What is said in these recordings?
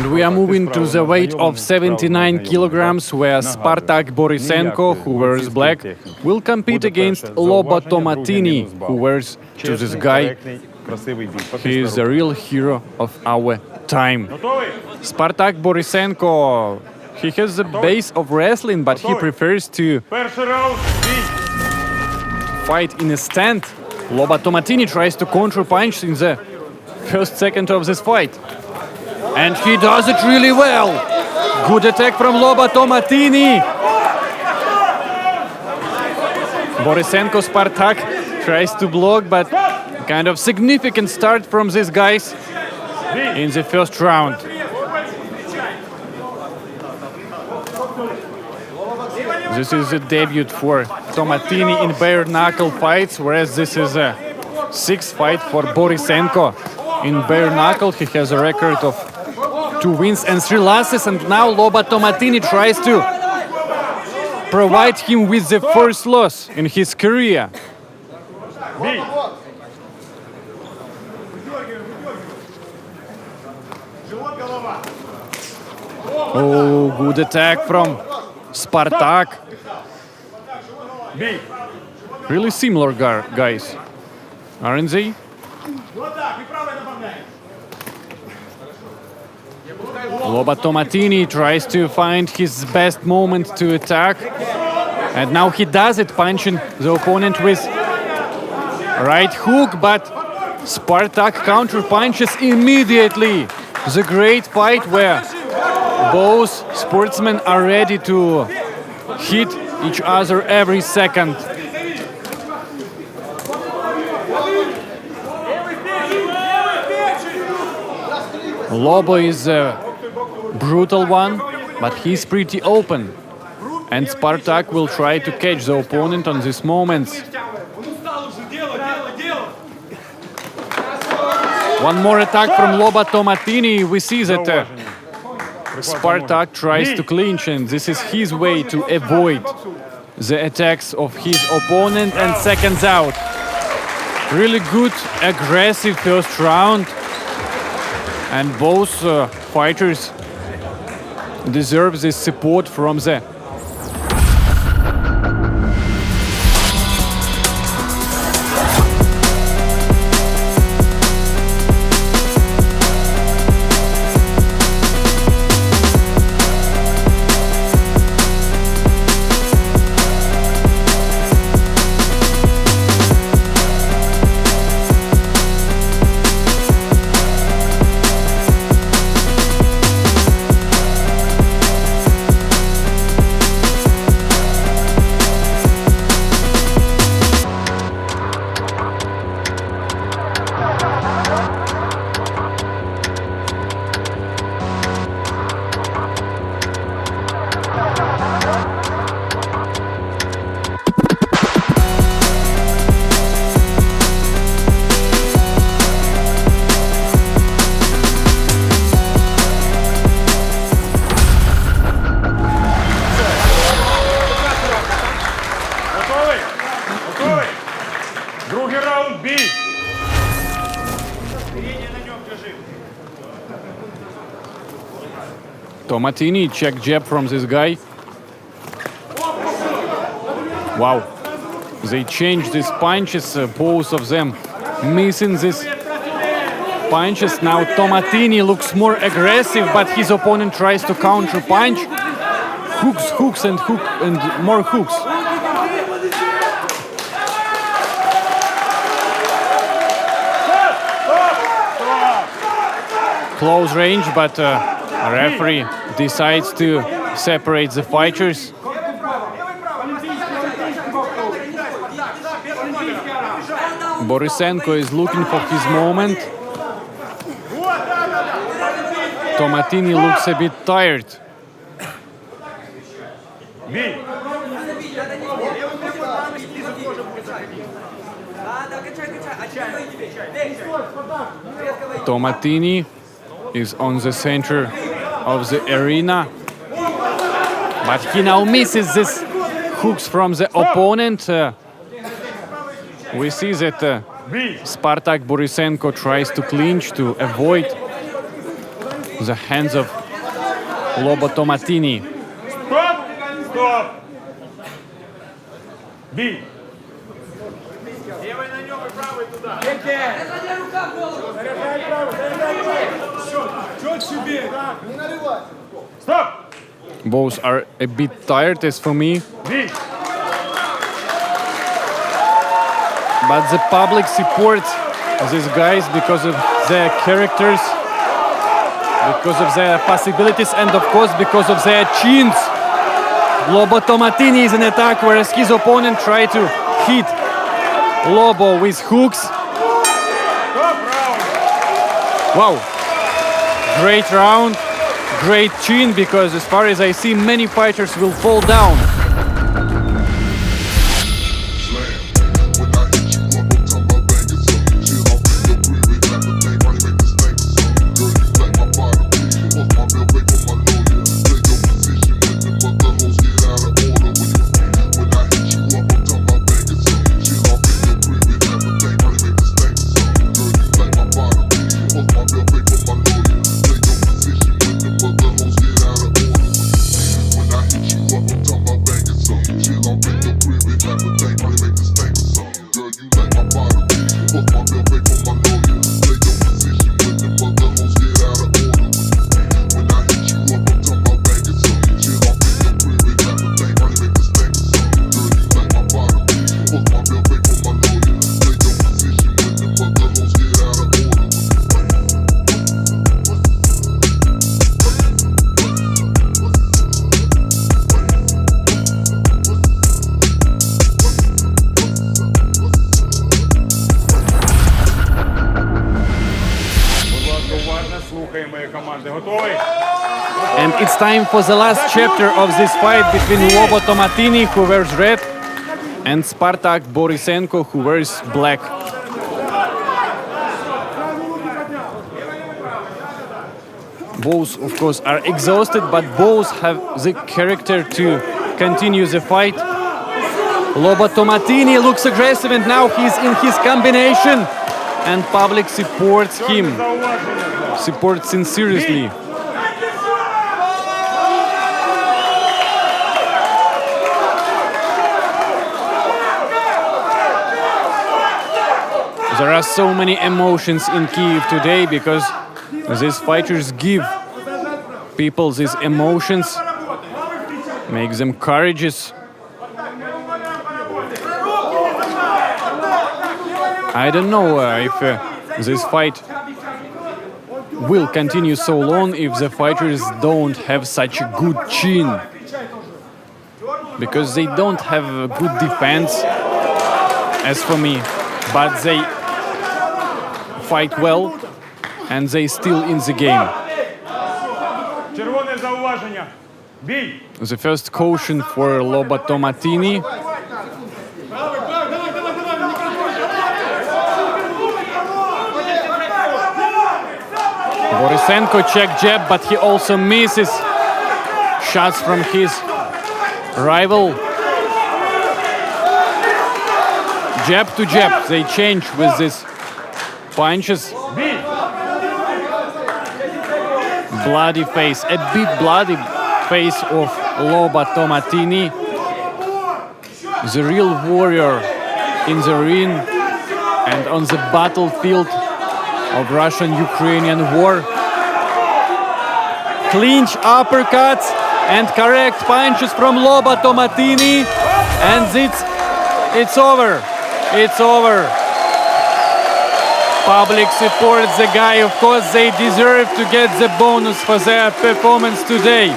And we are moving to the weight of 79 kilograms, where SPARTAK Borisenko, who wears black, will compete against LOBO Tomatini, who wears to this guy. He is the real hero of our time. SPARTAK Borisenko, he has the base of wrestling, but he prefers to fight in a stand. LOBO Tomatini tries to counter-punch in the first second of this fight. And he does it really well. Good attack from LOBO Tomatini. Borisenko SPARTAK tries to block, but kind of significant start from these guys in the first round. This is a debut for Tomatini in bare-knuckle fights, whereas this is a sixth fight for Borisenko. In bare-knuckle, he has a record of 2 wins and 3 losses, and now LOBO Tomatini tries to provide him with the first loss in his career. Oh, good attack from SPARTAK. Really similar guys, aren't they? LOBO Tomatini tries to find his best moment to attack. And now he does it, punching the opponent with right hook, but SPARTAK counter punches immediately. The great fight where both sportsmen are ready to hit each other every second. LOBO is a brutal one, but he's pretty open. And SPARTAK will try to catch the opponent on these moments. One more attack from LOBO Tomatini. We see that SPARTAK tries to clinch, and this is his way to avoid the attacks of his opponent and seconds out. Really good, aggressive first round. And both fighters deserve this support from the Tomatini, check jab from this guy. Wow. They changed these punches, both of them missing these punches. Now Tomatini looks more aggressive, but his opponent tries to counter punch. Hooks and more hooks. Close range, but referee decides to separate the fighters. Borisenko is looking for his moment. Tomatini looks a bit tired. Tomatini is on the center of the arena, but he now misses these hooks from the opponent. We see that SPARTAK Borisenko tries to clinch to avoid the hands of Lobo Tomatini. Стоп! Стоп! Бій! Левой на нем и правой туда. Стоп! Both are a bit tired as for me, Бій! but the public supports these guys because of their characters, because of their possibilities, and of course because of their chins. Lobo Tomatini is in attack, whereas his opponent tried to hit Lobo with hooks. Стоп, раунд! Wow, great round, great chin, because as far as I see, many fighters will fall down. And it's time for the last chapter of this fight between Lobo Tomatini, who wears red, and SPARTAK Borisenko, who wears black. Both, of course, are exhausted, but both have the character to continue the fight. Lobo Tomatini looks aggressive, and now he's in his combination, and public supports him, supports him seriously. There are so many emotions in Kyiv today because these fighters give people these emotions, make them courageous. I don't know if this fight will continue so long if the fighters don't have such a good chin, because they don't have a good defense, as for me, but they fight well and they still in the game. Червоне зауваження. Бій! The first caution for Lobo Tomatini. Borisenko check jab, but he also misses shots from his rival. Jab to jab, they change with these punches. Бій! Bloody face, a bit bloody face of Lobo Tomatini. The real warrior in the ring and on the battlefield of Russian-Ukrainian war. Clinch uppercuts and correct punches from Lobo Tomatini, and it's over. It's over. Public supports the guy. Of course, they deserve to get the bonus for their performance today.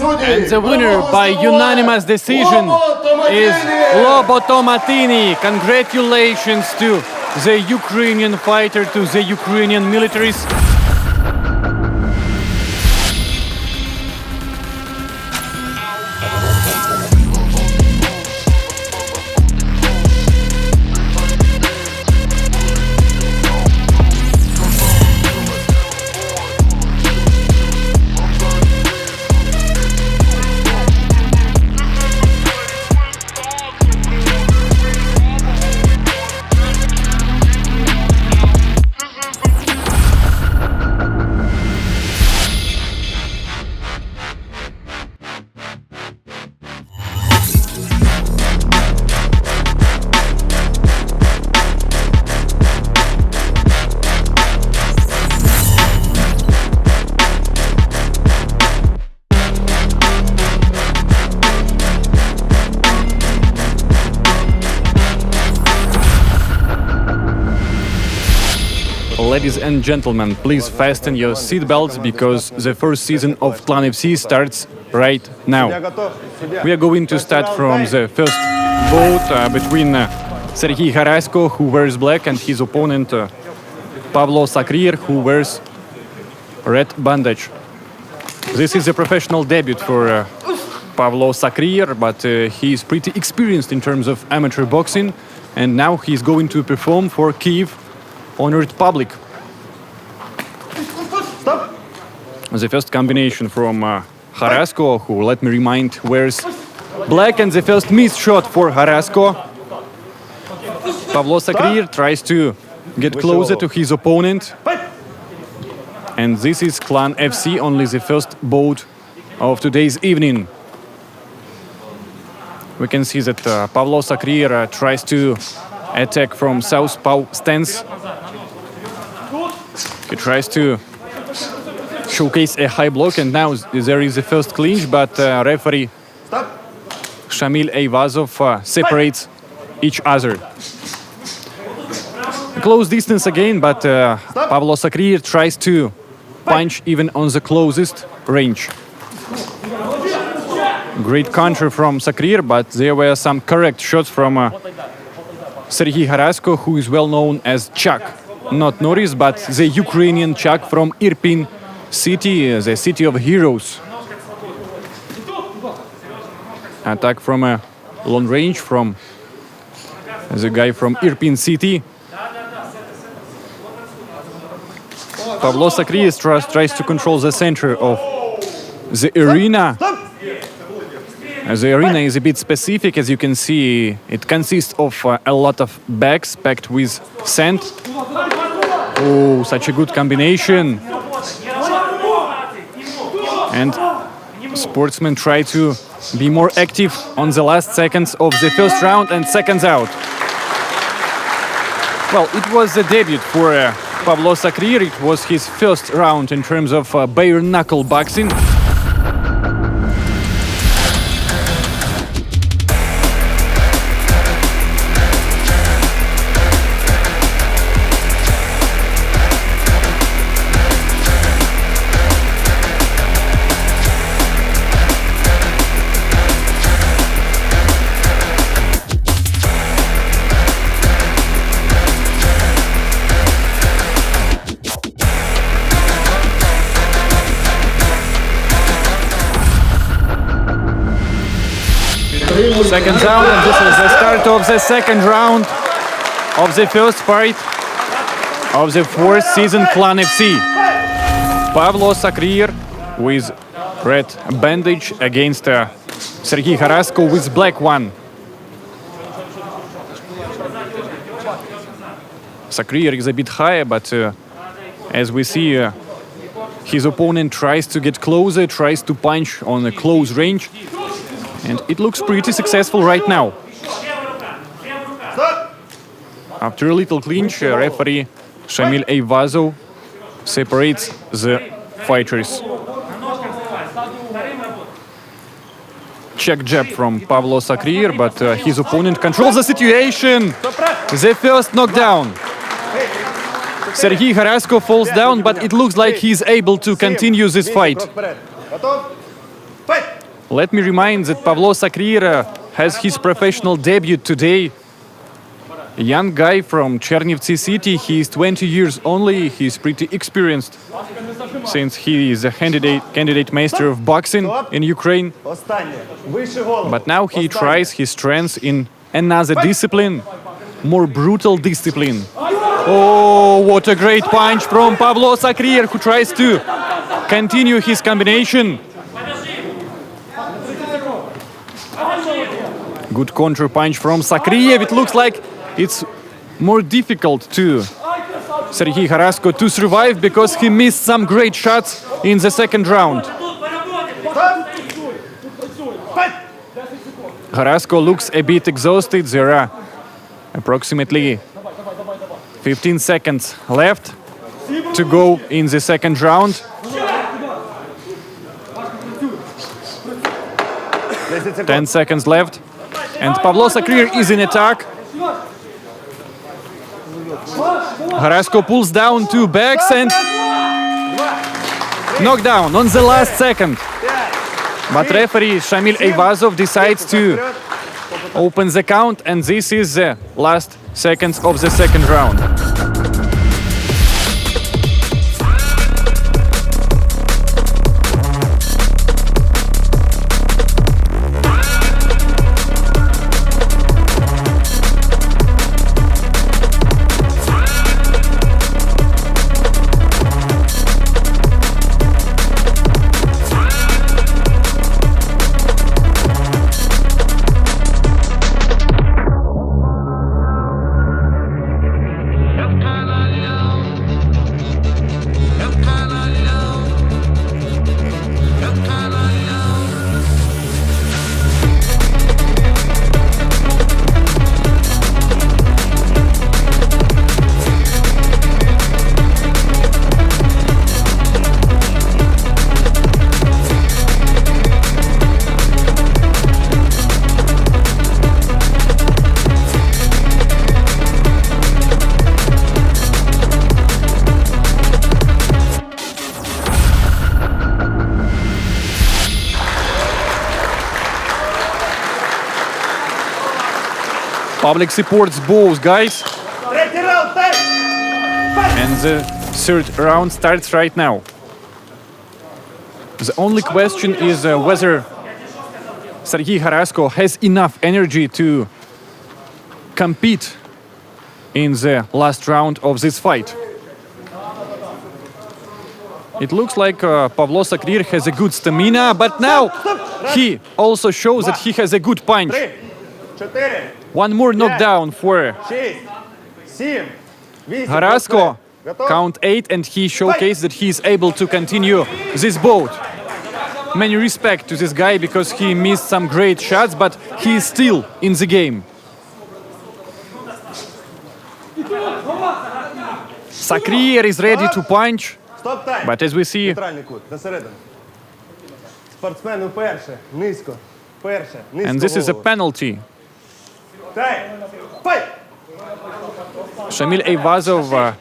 And the winner by unanimous decision is LOBO Tomatini. Congratulations to the Ukrainian fighter, to the Ukrainian militaries. Ladies and gentlemen, please fasten your seatbelts because the first season of Klan FC starts right now. We are going to start from the first bout between Serhiy Harasko, who wears black, and his opponent Pavlo SAKRIIEV, who wears red bandage. This is a professional debut for Pavlo SAKRIIEV, but he is pretty experienced in terms of amateur boxing, and now he's going to perform for Kyiv honored public. The first combination from Harasko, who, let me remind, wears black, and the first missed shot for Harasko. Pavlo SAKRIIEV tries to get closer to his opponent. And this is Klan FC, only the first bout of today's evening. We can see that Pavlo SAKRIIEV tries to attack from southpaw stance. He tries to showcase a high block, and now there is the first clinch, but referee Shamil Eyvazov separates each other. A close distance again, but Pavlo SAKRIIEV tries to punch even on the closest range. Great counter from SAKRIIEV, but there were some correct shots from Serhiy Harasko, who is well known as Chuck. Not Norris, but the Ukrainian Chuck from Irpin city, the city of heroes. Attack from a long range from the guy from Irpin city. Pavlo SAKRIIEV tries to control the center of the arena. The arena is a bit specific, as you can see. It consists of a lot of bags packed with sand. Oh, such a good combination. And sportsmen try to be more active on the last seconds of the first round, and seconds out. Well, it was a debut for Pavlo SAKRIIEV. It was his first round in terms of bare knuckle boxing. Seconds out, and this is the start of the second round of the first fight of the fourth season Klan FC. Pavlo SAKRIIEV with red bandage against Serhiy Harasko with black one. SAKRIIEV is a bit higher, but as we see, his opponent tries to get closer, tries to punch on a close range. And it looks pretty successful right now. After a little clinch, referee Shamil Eyvazov separates the fighters. Check jab from Pavlo SAKRIIEV, but his opponent controls the situation. The first knockdown. Serhiy Harasko falls down, but it looks like he's able to continue this fight. Let me remind that Pavlo SAKRIIEV has his professional debut today. A young guy from Chernivtsi city, he is 20 years only, he is pretty experienced since he is a candidate master of boxing in Ukraine. But now he tries his strengths in another discipline, more brutal discipline. Oh, what a great punch from Pavlo SAKRIIEV, who tries to continue his combination. Good counter punch from SAKRIIEV. It looks like it's more difficult to Serhiy Harasko to survive because he missed some great shots in the second round. Harasko looks a bit exhausted. There are approximately 15 seconds left to go in the second round. 10 seconds left. And Pavlo SAKRIIEV is in attack. Harasko pulls down two backs and knockdown on the last second. But referee Shamil Eyvazov decides to open the count, and this is the last seconds of the second round. Public supports both guys. And the third round starts right now. The only question is whether Serhiy Harasko has enough energy to compete in the last round of this fight. It looks like Pavlo SAKRIIEV has a good stamina, but now he also shows that he has a good punch. One more knockdown for Harasko. Count 8, and he showcased that he is able to continue this bout. Many respect to this guy because he missed some great shots, but he is still in the game. SAKRIIEV is ready to punch, but as we see, and this is a penalty. Shamil Eyvazov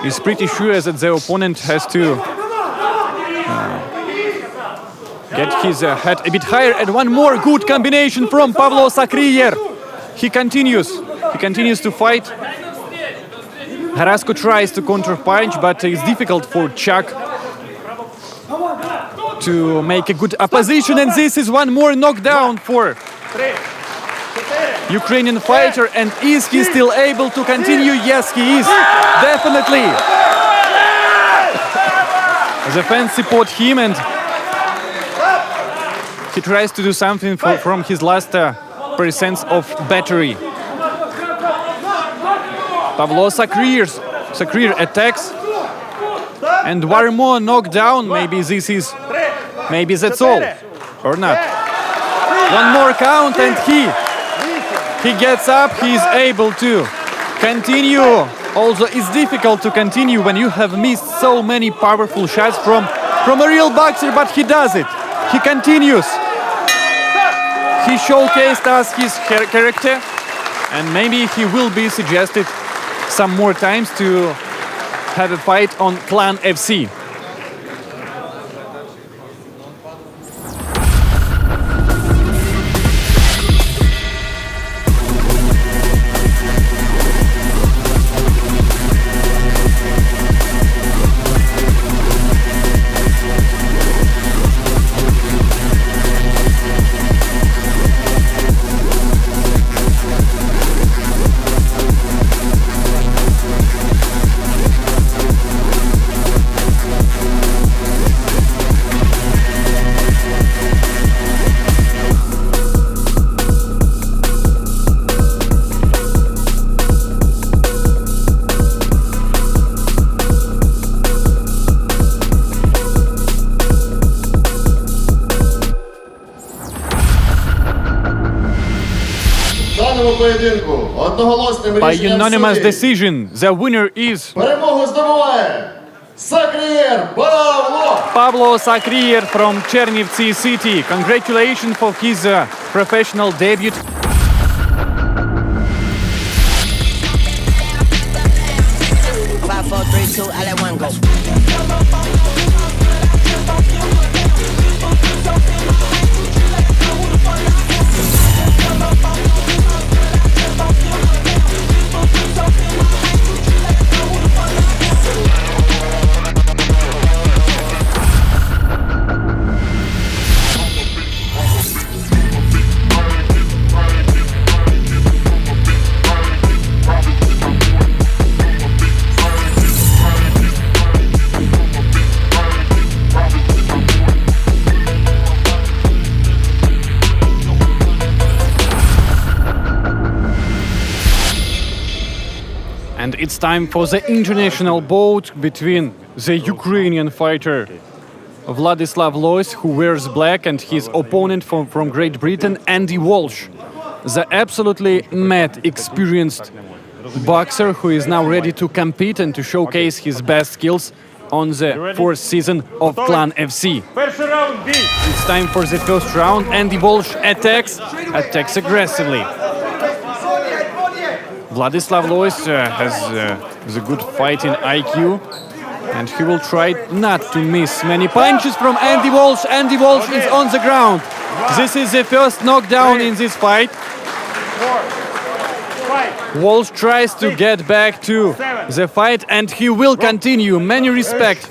is pretty sure that the opponent has to get his head a bit higher, and one more good combination from Pavlo SAKRIIEV. He continues to fight. Harasko tries to counter punch, but it's difficult for Chuck to make a good opposition, and this is one more knockdown for Ukrainian fighter. And is he still able to continue? Yes, he is, definitely. The fans support him, and he tries to do something from his last percent of battery. Pavlo SAKRIIEV attacks, and one more knockdown. Maybe that's all, or not. One more count, and he gets up. He is able to continue. Also, it's difficult to continue when you have missed so many powerful shots from a real boxer, but he does it. He continues. He showcased us his character, and maybe he will be suggested some more times to have a fight on Klan FC. поєдинку одноголосним By рішенням unanimous суддів decision, the winner is перемогу здобуває SAKRIIEV Павло. Pablo SAKRIIEV from Chernivtsi City. Congratulations for his professional debut. 5, 4, 3, 2, I let one go. And it's time for the international bout between the Ukrainian fighter Vladislav Lois, who wears black, and his opponent from Great Britain, Andy Walsh, the absolutely mad, experienced boxer who is now ready to compete and to showcase his best skills on the fourth season of Klan FC. Перший раунд, бій. It's time for the first round. Andy Walsh attacks aggressively. Vladislav Lois has the good fighting IQ, and he will try not to miss many punches from Andy Walsh. Andy Walsh is on the ground. This is the first knockdown in this fight. 4, 5. Walsh tries to get back to the fight, and he will continue. Many respect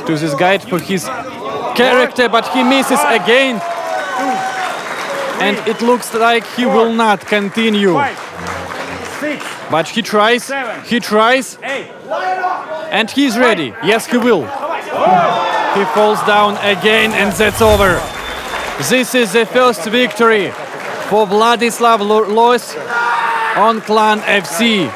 to this guy for his character, but he misses again, and it looks like he will not continue. 5, 6, But he tries, 8. and he's ready. Yes, he will. He falls down again, and that's over. This is the first victory for Vladislav Lois on Klan FC.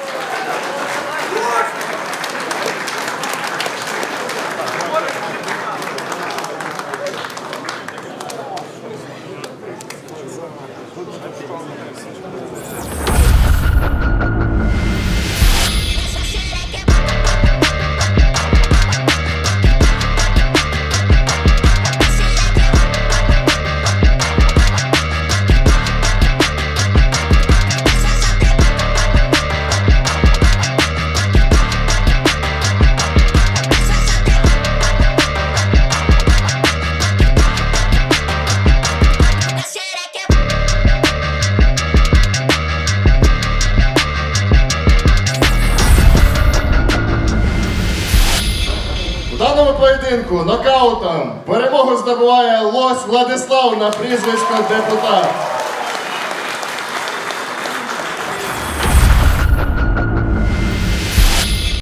В даному поєдинку нокаутом перемогу здобуває Лось Владислав на прізвисько депутат.